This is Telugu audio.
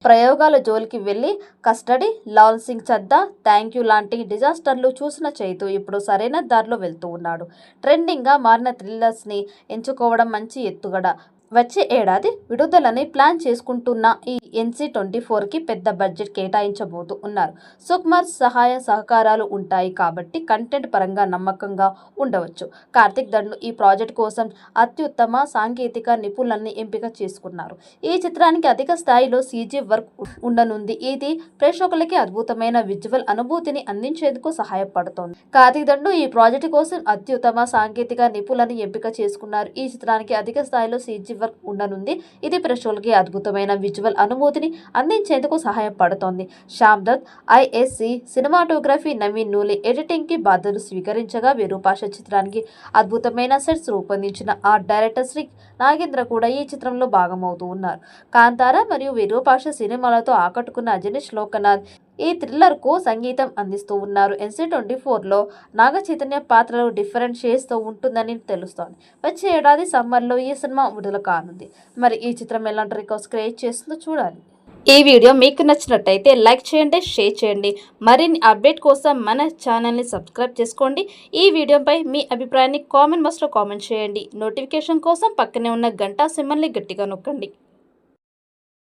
ప్రయోగాల జోలికి వెళ్ళి custody, Lal Singh Chadha, thank you లాంటి డిజాస్టర్లు చూసిన చైతు ఇప్పుడు సరైన దారిలో వెళ్తూ ఉన్నాడు. ట్రెండింగ్గా మారిన థ్రిల్లర్స్ని ఎంచుకోవడం మంచి ఎత్తుగడ. వచ్చే ఏడాది విడుదలని ప్లాన్ చేసుకుంటున్న ఈ NC-24కి పెద్ద బడ్జెట్ కేటాయించబోతూ ఉన్నారు. సుకుమార్ సహాయ సహకారాలు ఉంటాయి కాబట్టి కంటెంట్ పరంగా నమ్మకంగా ఉండవచ్చు. కార్తిక్ దండు ఈ ప్రాజెక్ట్ కోసం అత్యుత్తమ సాంకేతిక నిపుణులని ఎంపిక చేసుకున్నారు. ఈ చిత్రానికి అధిక స్థాయిలో CG వర్క్ ఉండనుంది. ఇది ప్రేక్షకులకి అద్భుతమైన విజువల్ అనుభూతిని అందించేందుకు సహాయపడుతోంది. కార్తిక్ దండు ఈ ప్రాజెక్టు కోసం అత్యుత్తమ సాంకేతిక నిపుణులని ఎంపిక చేసుకున్నారు. ఈ చిత్రానికి అధిక స్థాయిలో CG వర్క్ ఉండనుంది. ఇది ప్రేక్షకులకి అద్భుతమైన విజువల్ అనుభూతిని అందించేందుకు సహాయపడుతోంది. Shyam Dutt ISC cinematography, Naveen Nooli editing కి బాధ్యతలు స్వీకరించగా, విరూపాక్ష చిత్రానికి అద్భుతమైన సెట్స్ రూపొందించిన ఆర్ట్ డైరెక్టర్ శ్రీ నాగేంద్ర కూడా ఈ చిత్రంలో భాగమవుతూ ఉన్నారు. కాంతార మరియు విరూపాక్ష సినిమాలతో ఆకట్టుకున్న అజనీష్ లోకనాథ్ ఈ థ్రిల్లర్కు సంగీతం అందిస్తూ ఉన్నారు. NC-24లో నాగ చైతన్య పాత్రలు డిఫరెంట్ షేడ్స్తో ఉంటుందని తెలుస్తోంది. వచ్చే ఏడాది సమ్మర్లో ఈ సినిమా విడుదల కానుంది. మరి ఈ చిత్రం ఎలాంటి రికార్డ్స్ క్రియేట్ చేస్తుందో చూడాలి. ఈ వీడియో మీకు నచ్చినట్టయితే లైక్ చేయండి, షేర్ చేయండి. మరిన్ని అప్డేట్ కోసం మన ఛానల్ని సబ్స్క్రైబ్ చేసుకోండి. ఈ వీడియోపై మీ అభిప్రాయాన్ని కామెంట్ బాక్స్లో కామెంట్ చేయండి. నోటిఫికేషన్ కోసం పక్కనే ఉన్న గంట సింబల్ని గట్టిగా నొక్కండి.